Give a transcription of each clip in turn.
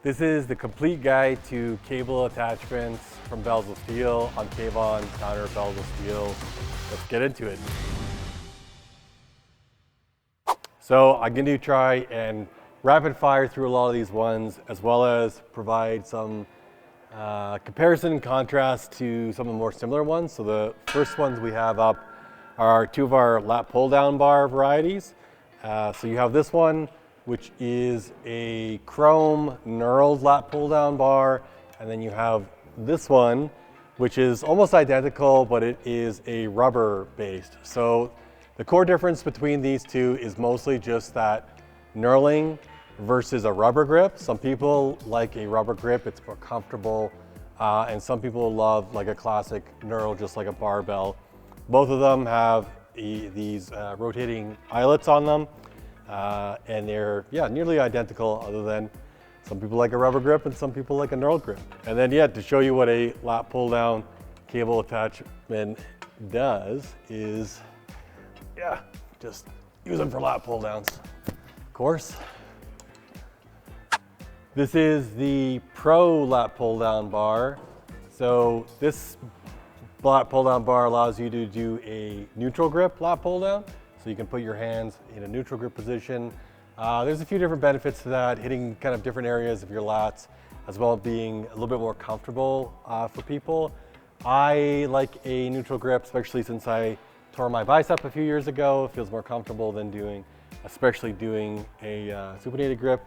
This is the complete guide to cable attachments from bells of steel on Kavon counter bells of steel. Let's get into it. So I'm going to try and rapid fire through a lot of these ones, as well as provide some comparison and contrast to some of the more similar ones. So the first ones we have up are two of our lat pull down bar varieties. So you have this one, which is a chrome knurled lat pull down bar. And then you have this one, which is almost identical, but it is a rubber based. So the core difference between these two is mostly just that knurling versus a rubber grip. Some people like a rubber grip, it's more comfortable. And some people love like a classic knurl, just like a barbell. Both of them have these rotating eyelets on them. And they're nearly identical, other than some people like a rubber grip and some people like a knurled grip. And then to show you what a lat pull down cable attachment does is just use them for lat pull downs. Of course, this is the Pro lat pull down bar. So this lat pull down bar allows you to do a neutral grip lat pull down. So you can put your hands in a neutral grip position. There's a few different benefits to that, hitting kind of different areas of your lats, as well as being a little bit more comfortable for people. I like a neutral grip, especially since I tore my bicep a few years ago. It feels more comfortable than especially doing a supinated grip.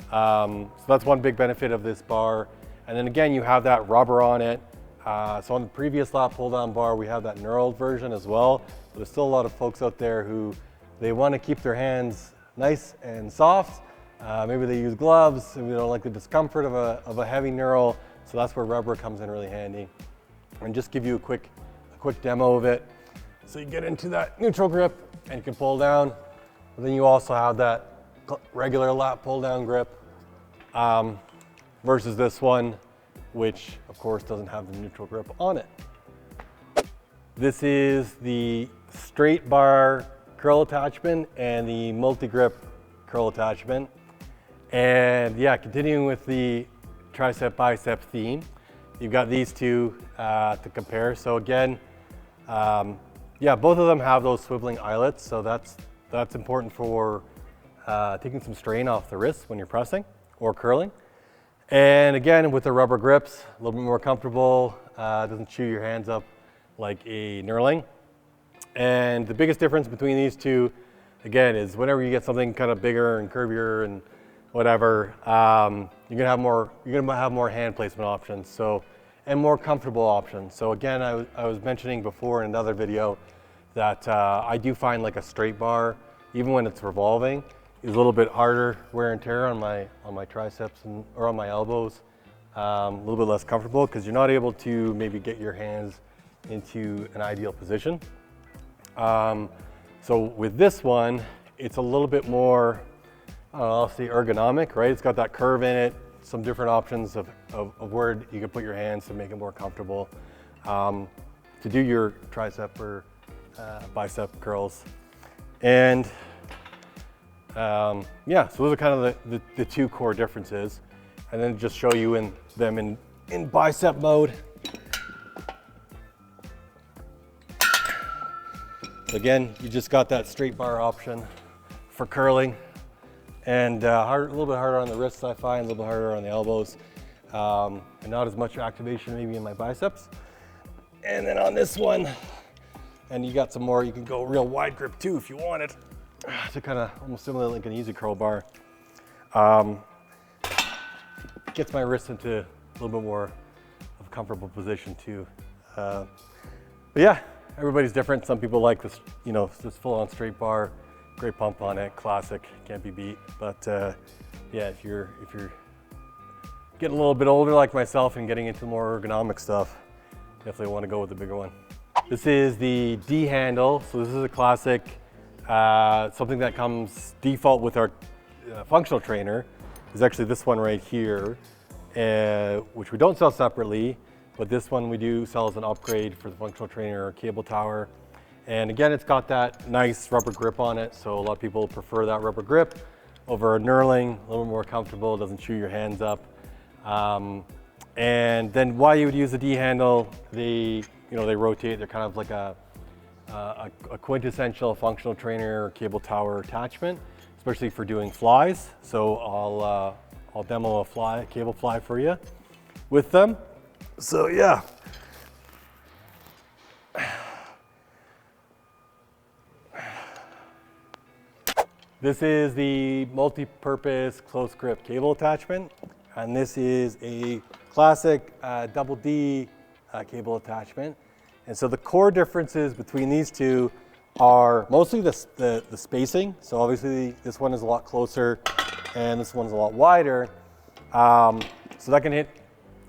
So that's one big benefit of this bar. And then again, you have that rubber on it. So on the previous lat pull down bar, we have that knurled version as well. But there's still a lot of folks out there who they want to keep their hands nice and soft. Maybe they use gloves and they don't like the discomfort of a heavy knurl. So that's where rubber comes in really handy. And just give you a quick demo of it. So you get into that neutral grip and you can pull down. But then you also have that regular lat pull down grip versus this one, which of course doesn't have the neutral grip on it. This is the straight bar curl attachment and the multi-grip curl attachment. And continuing with the tricep bicep theme, you've got these two to compare. So again, both of them have those swiveling eyelets. So that's important for taking some strain off the wrist when you're pressing or curling. And again, with the rubber grips, a little bit more comfortable, doesn't chew your hands up like a knurling. And the biggest difference between these two, again, is whenever you get something kind of bigger and curvier and whatever, you're gonna have more hand placement options, and more comfortable options. So again, I was mentioning before in another video that I do find like a straight bar, even when it's revolving, is a little bit harder wear and tear on my triceps or on my elbows. A little bit less comfortable because you're not able to maybe get your hands into an ideal position. So with this one, it's a little bit more, I'll say ergonomic, right? It's got that curve in it, some different options of where you can put your hands to make it more comfortable to do your tricep or bicep curls. And so those are kind of the two core differences. And then just show you them in bicep mode. So again, you just got that straight bar option for curling, and a little bit harder on the wrists, I find, a little bit harder on the elbows, and not as much activation maybe in my biceps. And then on this one, and you got some more, you can go real wide grip too if you want it, to kind of almost similar like an easy curl bar. Gets my wrist into a little bit more of a comfortable position too. But everybody's different. Some people like this, this full-on straight bar, great pump on it, classic, can't be beat. But if you're getting a little bit older like myself and getting into more ergonomic stuff, definitely want to go with the bigger one. This is the D handle. So this is a classic, something that comes default with our functional trainer. Is actually this one right here, which we don't sell separately. But this one we do sell as an upgrade for the functional trainer or cable tower. And again, it's got that nice rubber grip on it. So a lot of people prefer that rubber grip over knurling, a little more comfortable, doesn't chew your hands up. And then why you would use the D handle, they rotate, they're kind of like a quintessential functional trainer cable tower attachment, especially for doing flies. So I'll demo a cable fly for you with them. So yeah. This is the multi-purpose close grip cable attachment, and this is a classic double D cable attachment. And so the core differences between these two are mostly the spacing. So obviously this one is a lot closer and this one's a lot wider. So that can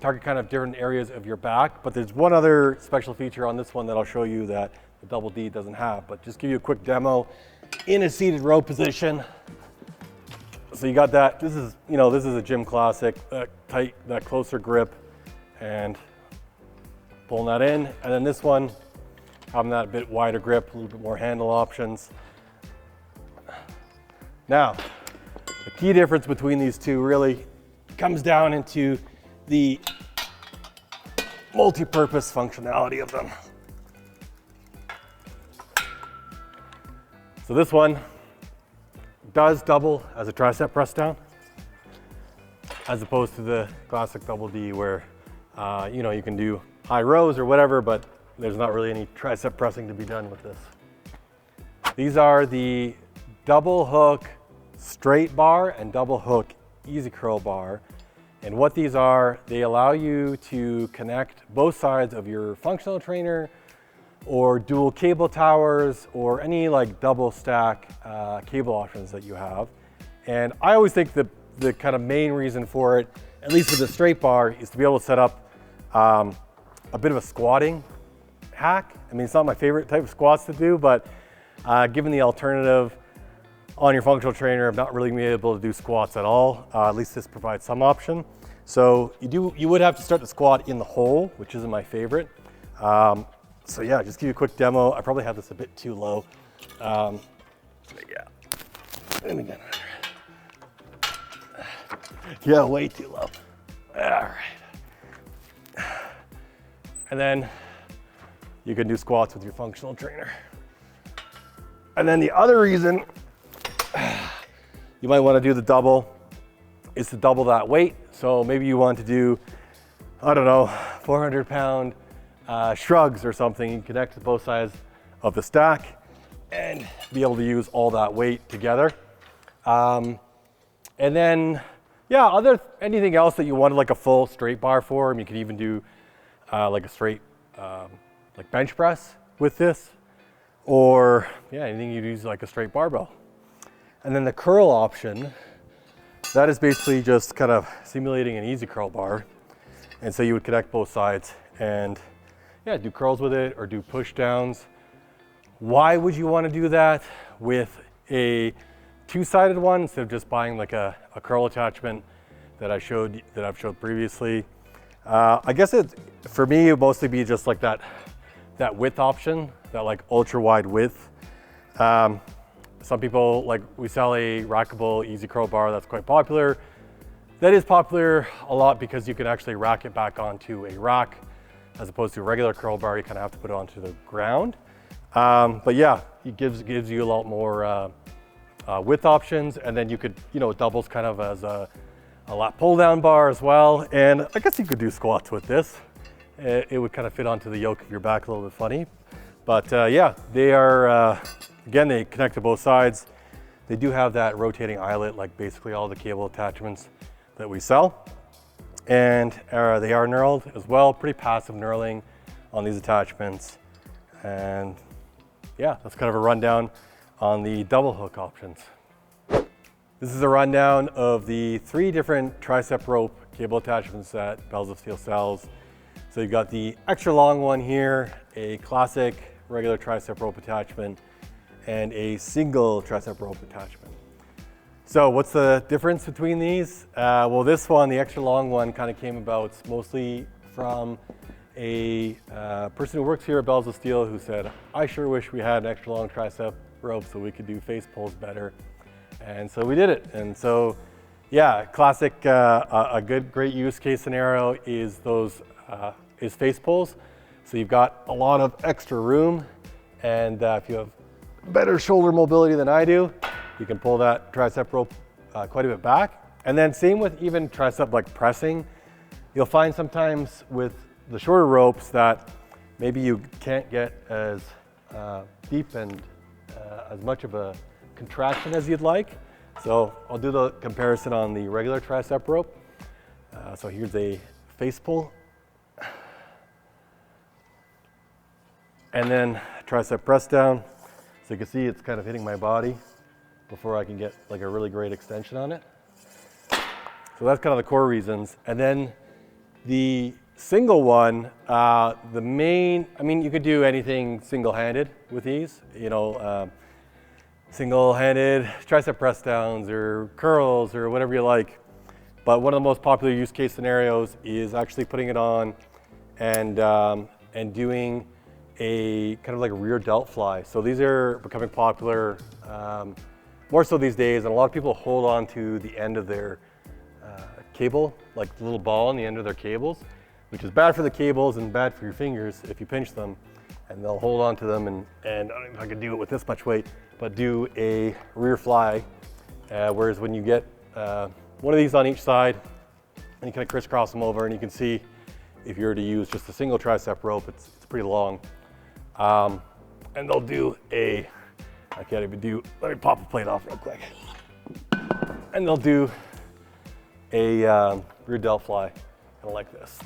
target kind of different areas of your back, but there's one other special feature on this one that I'll show you that the double D doesn't have, but just give you a quick demo in a seated row position. So you got that, this is a gym classic, that closer grip and pulling that in. And then this one, having that bit wider grip, a little bit more handle options. Now, the key difference between these two really comes down into the multi-purpose functionality of them. So this one does double as a tricep press down, as opposed to the classic double D where you can do high rows or whatever, but there's not really any tricep pressing to be done with this. These are the double hook straight bar and double hook easy curl bar. And what these are, they allow you to connect both sides of your functional trainer or dual cable towers or any like double stack cable options that you have. And I always think the kind of main reason for it, at least with the straight bar, is to be able to set up a bit of a squatting hack. I mean, it's not my favorite type of squats to do, but given the alternative on your functional trainer of not really being able to do squats at all, at least this provides some option. So you would have to start the squat in the hole, which isn't my favorite. So yeah, just give you a quick demo. I probably have this a bit too low. Yeah, let me get it. Yeah, way too low. All right. And then you can do squats with your functional trainer. And then the other reason you might want to do the double is to double that weight. So maybe you want to do, I don't know, 400-pound shrugs or something. You can connect to both sides of the stack and be able to use all that weight together. And then, yeah, anything else that you wanted like a full straight bar for, you can even do like a straight like bench press with this, or yeah, anything you'd use like a straight barbell. And then the curl option, that is basically just kind of simulating an easy curl bar. And so you would connect both sides and yeah, do curls with it or do push downs. Why would you want to do that with a two-sided one instead of just buying like a curl attachment that I've showed previously? I guess for me, it would mostly be just like that width option, that like ultra wide width. Some people, like we sell a rackable easy curl bar that's quite popular. That is popular a lot because you can actually rack it back onto a rack as opposed to a regular curl bar. You kind of have to put it onto the ground. But yeah, it gives you a lot more width options, and then you could, it doubles kind of as a lat pull down bar as well. And I guess you could do squats with this. It would kind of fit onto the yoke of your back a little bit funny. But yeah, they are, again, they connect to both sides. They do have that rotating eyelet, like basically all the cable attachments that we sell. And they are knurled as well, pretty passive knurling on these attachments. And yeah, that's kind of a rundown on the double hook options. This is a rundown of the 3 different tricep rope cable attachments that Bells of Steel sells. So you've got the extra long one here, a classic regular tricep rope attachment, and a single tricep rope attachment. So what's the difference between these? Well, this one, the extra long one, kind of came about mostly from a person who works here at Bells of Steel who said, I sure wish we had an extra long tricep rope so we could do face pulls better. And so we did it. And so, yeah, classic, great use case scenario is those, is face pulls. So you've got a lot of extra room, and if you have better shoulder mobility than I do, you can pull that tricep rope quite a bit back. And then same with even tricep like pressing. You'll find sometimes with the shorter ropes that maybe you can't get as deep and as much of a contraction as you'd like. So I'll do the comparison on the regular tricep rope. So here's a face pull. And then tricep press down. So you can see it's kind of hitting my body before I can get like a really great extension on it. So that's kind of the core reasons. And then the single one, I mean, you could do anything single-handed with these, single-handed tricep press downs or curls or whatever you like. But one of the most popular use case scenarios is actually putting it on and doing a kind of like a rear delt fly. So these are becoming popular more so these days, and a lot of people hold on to the end of their cable, like the little ball on the end of their cables, which is bad for the cables and bad for your fingers if you pinch them, and they'll hold on to them, and I don't know if I can do it with this much weight, but do a rear fly, whereas when you get one of these on each side, and you kind of crisscross them over, and you can see if you were to use just a single tricep rope, it's pretty long. And they'll do I can't even do, let me pop a plate off real quick. And they'll do a rear delt fly, kind of like this.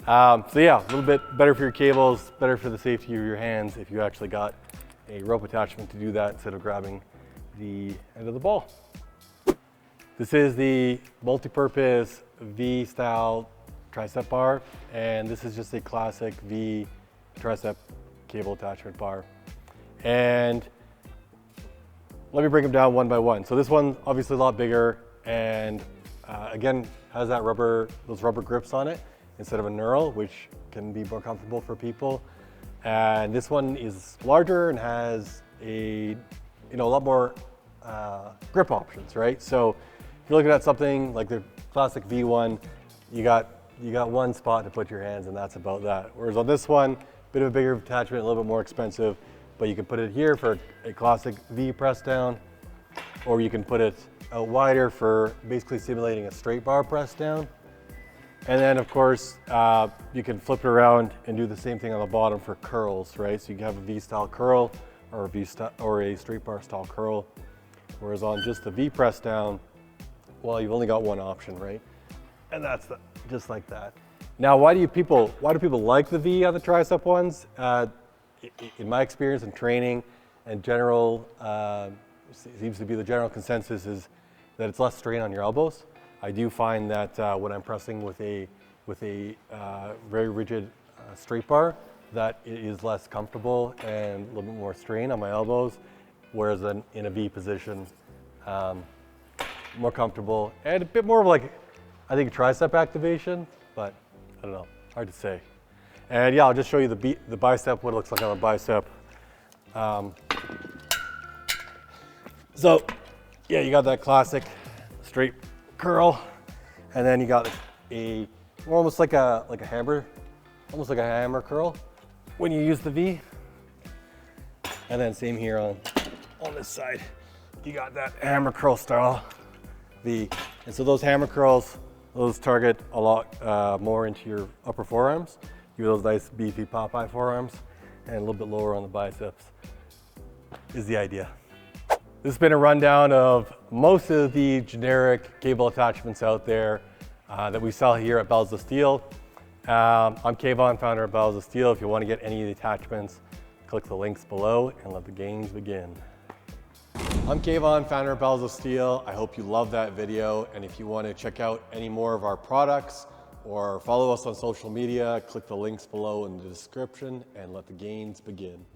So yeah, a little bit better for your cables, better for the safety of your hands if you actually got a rope attachment to do that instead of grabbing the end of the ball. This is the multi-purpose V-style tricep bar, and this is just a classic V tricep cable attachment bar. And let me break them down one by one. So this one obviously a lot bigger, and again has that those rubber grips on it instead of a knurl, which can be more comfortable for people. And this one is larger and has a lot more grip options, right? So if you're looking at something like the classic V1, you got one spot to put your hands, and that's about that. Whereas on this one, a bit of a bigger attachment, a little bit more expensive, but you can put it here for a classic V press down, or you can put it out wider for basically simulating a straight bar press down. And then of course, you can flip it around and do the same thing on the bottom for curls, right? So you can have a V-style curl or a straight bar style curl. Whereas on just the V press down, well, you've only got one option, right? And that's just like that. Now, why do people like the V on the tricep ones? In my experience in training and general, seems to be the general consensus is that it's less strain on your elbows. I do find that when I'm pressing with a very rigid straight bar, that it is less comfortable and a little bit more strain on my elbows, whereas in a V position, more comfortable and a bit more of like, I think, a tricep activation, but I don't know, hard to say. And yeah, I'll just show you the bicep, what it looks like on the bicep. So yeah, you got that classic straight curl, and then you got almost like a hammer curl when you use the V. And then same here on this side, you got that hammer curl style V. And so those hammer curls, those target a lot more into your upper forearms. Give those nice beefy Popeye forearms, and a little bit lower on the biceps is the idea. This has been a rundown of most of the generic cable attachments out there that we sell here at Bells of Steel. I'm Kayvon, founder of Bells of Steel. If you want to get any of the attachments, click the links below and let the games begin. I'm Kayvon, founder of Bells of Steel. I hope you loved that video, and if you want to check out any more of our products or follow us on social media, click the links below in the description and let the games begin.